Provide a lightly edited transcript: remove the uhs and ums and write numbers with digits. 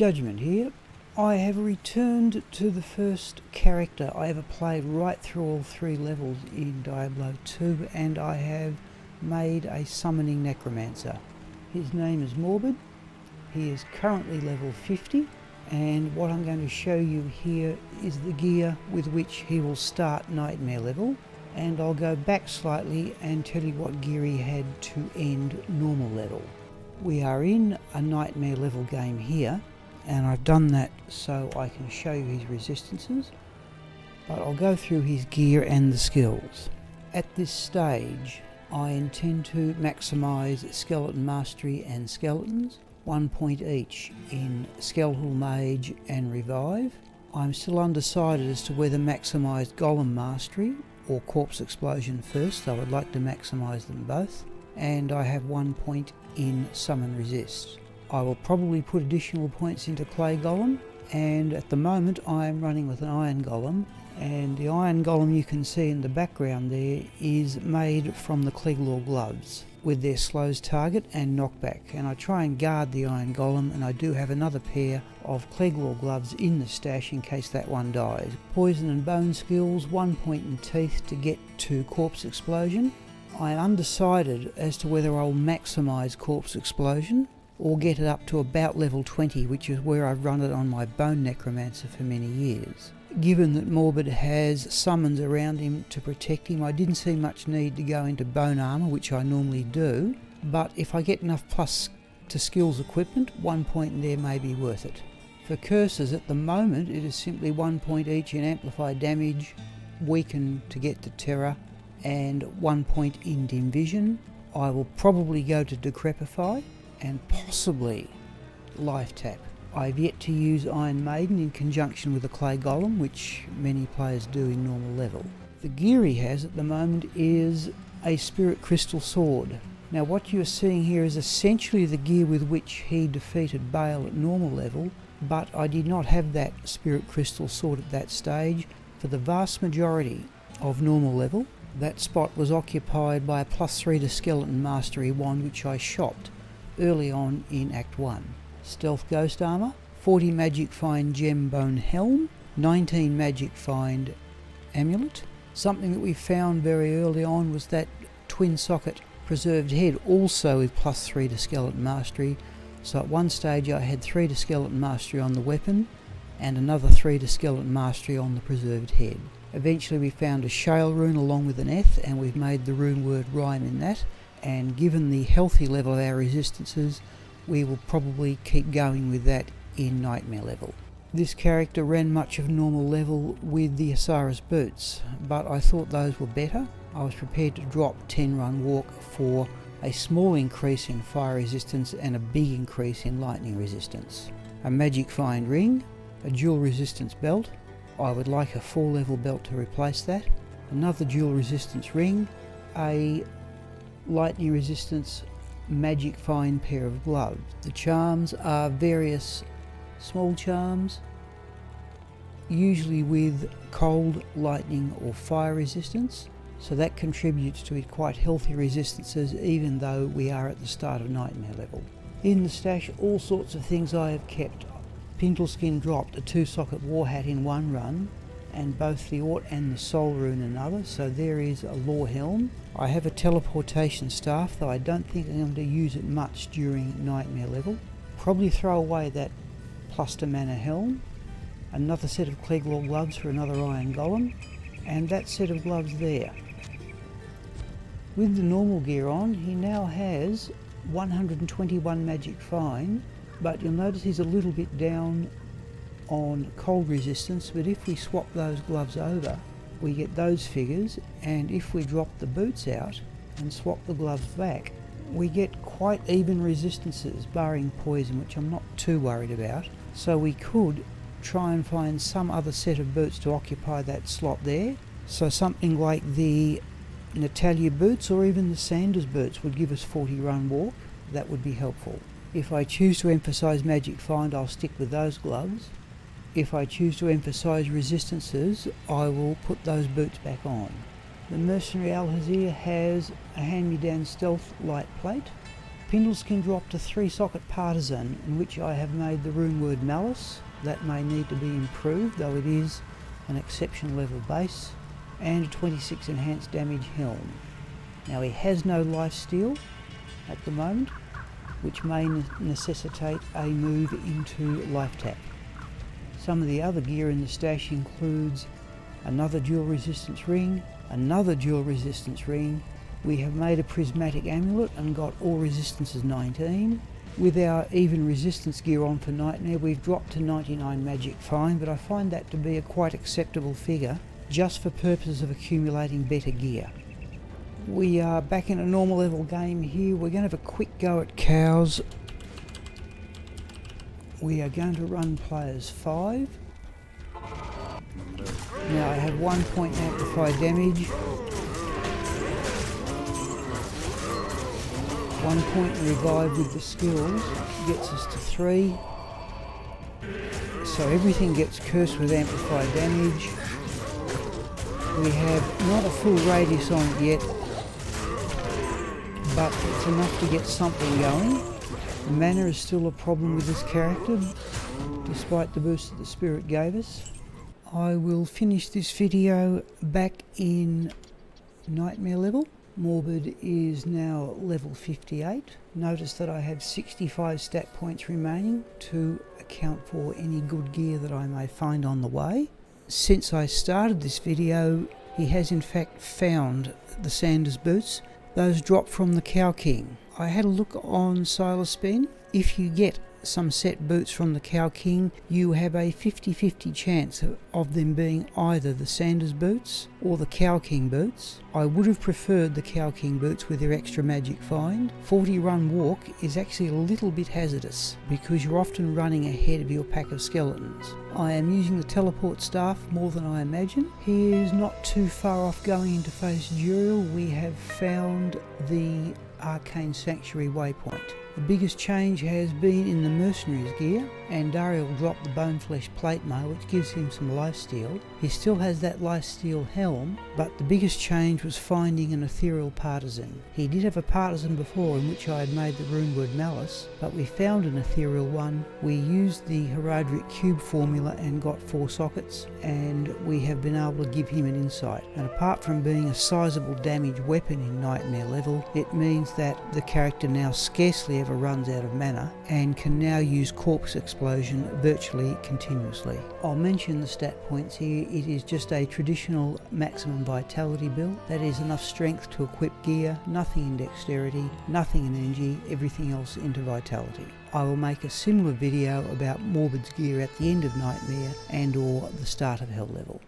Judgment here. I have returned to the first character I ever played right through all 3 levels in Diablo 2, and I have made a summoning necromancer. His name is Morbid. He is currently level 50, and what I'm going to show you here is the gear with which he will start Nightmare level, and I'll go back slightly and tell you what gear he had to end normal level. We are in a Nightmare level game here, and I've done that so I can show you his resistances, but I'll go through his gear and the skills. At this stage I intend to maximise Skeleton Mastery and Skeletons, 1 point each in Skeletal Mage and Revive. I'm still undecided as to whether maximise Golem Mastery or Corpse Explosion first, though I'd like to maximise them both, and I have 1 point in Summon Resist. I will probably put additional points into Clay Golem, and at the moment I am running with an Iron Golem, and the Iron Golem you can see in the background there is made from the Cleglaw gloves with their slows target and knockback, and I try and guard the Iron Golem, and I do have another pair of Cleglaw gloves in the stash in case that one dies. Poison and Bone skills, 1 point in Teeth to get to Corpse Explosion. I am undecided as to whether I'll maximise Corpse Explosion or get it up to about level 20, which is where I've run it on my Bone Necromancer for many years. Given that Morbid has summons around him to protect him, I didn't see much need to go into Bone Armour, which I normally do, but if I get enough plus to skills equipment, 1 point in there may be worth it. For curses at the moment it is simply 1 point each in Amplify Damage, Weaken to get to Terror, and 1 point in Dim Vision. I will probably go to Decrepify and possibly Life Tap. I've yet to use Iron Maiden in conjunction with the Clay Golem, which many players do in normal level. The gear he has at the moment is a Spirit Crystal Sword. Now what you're seeing here is essentially the gear with which he defeated Bale at normal level, but I did not have that Spirit Crystal Sword at that stage. For the vast majority of normal level, that spot was occupied by a +3 to Skeleton Mastery wand, which I shopped early on in Act 1. Stealth Ghost Armour, 40 Magic Find Gem Bone Helm, 19 Magic Find Amulet. Something that we found very early on was that twin socket Preserved Head, also with +3 to Skeleton Mastery, so at one stage I had 3 to Skeleton Mastery on the weapon and another 3 to Skeleton Mastery on the Preserved Head. Eventually we found a Shale rune along with an Eth, and we've made the rune word rhyme in that, and given the healthy level of our resistances, we will probably keep going with that in Nightmare level. This character ran much of normal level with the Osiris boots, but I thought those were better. I was prepared to drop 10 run walk for a small increase in fire resistance and a big increase in lightning resistance. A Magic Find ring, a dual resistance belt. I would like a 4 level belt to replace that. Another dual resistance ring, a lightning resistance Magic Find pair of gloves. The charms are various small charms, usually with cold, lightning or fire resistance, so that contributes to quite healthy resistances even though we are at the start of Nightmare level. In the stash, all sorts of things I have kept. Pintleskin dropped a 2-socket war hat in one run, and both the Ort and the Soul rune another, so there is a Law Helm. I have a teleportation staff, though I don't think I'm going to use it much during Nightmare level. Probably throw away that +2 mana helm, another set of Cleglaw gloves for another Iron Golem, and that set of gloves there. With the normal gear on, he now has 121 Magic Find, but you'll notice he's a little bit down on cold resistance, but if we swap those gloves over we get those figures, and if we drop the boots out and swap the gloves back we get quite even resistances, barring poison, which I'm not too worried about. So we could try and find some other set of boots to occupy that slot there. So something like the Natalia boots or even the Sanders boots would give us 40 run walk. That would be helpful. If I choose to emphasise Magic Find, I'll stick with those gloves. If I choose to emphasise resistances, I will put those boots back on. The Mercenary Alhazir has a hand-me-down stealth light plate, Spindles can drop to 3-socket Partisan, in which I have made the rune word Malice. That may need to be improved, though it is an exception level base, and a 26 enhanced damage helm. Now he has no lifesteal at the moment, which may necessitate a move into life tap. Some of the other gear in the stash includes another dual resistance ring, another dual resistance ring. We have made a prismatic amulet and got all resistances 19. With our even resistance gear on for Nightmare, we've dropped to 99 magic fine, but I find that to be a quite acceptable figure, just for purposes of accumulating better gear. We are back in a normal level game here. We're going to have a quick go at cows. We are going to run players 5. Now I have 1 point amplified damage, 1 point revive with the skills, gets us to 3. So everything gets cursed with amplified damage. We have not a full radius on it yet, but it's enough to get something going. Mana is still a problem with this character, despite the boost that the spirit gave us. I will finish this video back in Nightmare level. Morbid is now level 58. Notice that I have 65 stat points remaining to account for any good gear that I may find on the way. Since I started this video, he has in fact found the Sanders boots. Those dropped from the Cow King. I had a look on Silaspen. If you get some set boots from the Cow King, you have a 50-50 chance of them being either the Sanders boots or the Cow King boots. I would have preferred the Cow King boots with their extra magic find. 40 run walk is actually a little bit hazardous because you're often running ahead of your pack of skeletons. I am using the teleport staff more than I imagine. He is not too far off going into face Duriel. We have found the Arcane Sanctuary waypoint. The biggest change has been in the Mercenary's gear, and Dariel dropped the Bone Flesh plate mail, which gives him some lifesteal. He still has that lifesteal helm, but the biggest change was finding an ethereal partisan. He did have a partisan before in which I had made the rune word Malice, but we found an ethereal one. We used the Herodric cube formula and got 4 sockets, and we have been able to give him an insight. And apart from being a sizable damage weapon in Nightmare level, it means that the character now scarcely ever runs out of mana and can now use Corpse Explosion virtually continuously. I'll mention the stat points here. It is just a traditional maximum vitality build. That is enough strength to equip gear, nothing in dexterity, nothing in energy, everything else into vitality. I will make a similar video about Morbid's gear at the end of Nightmare and or the start of Hell level.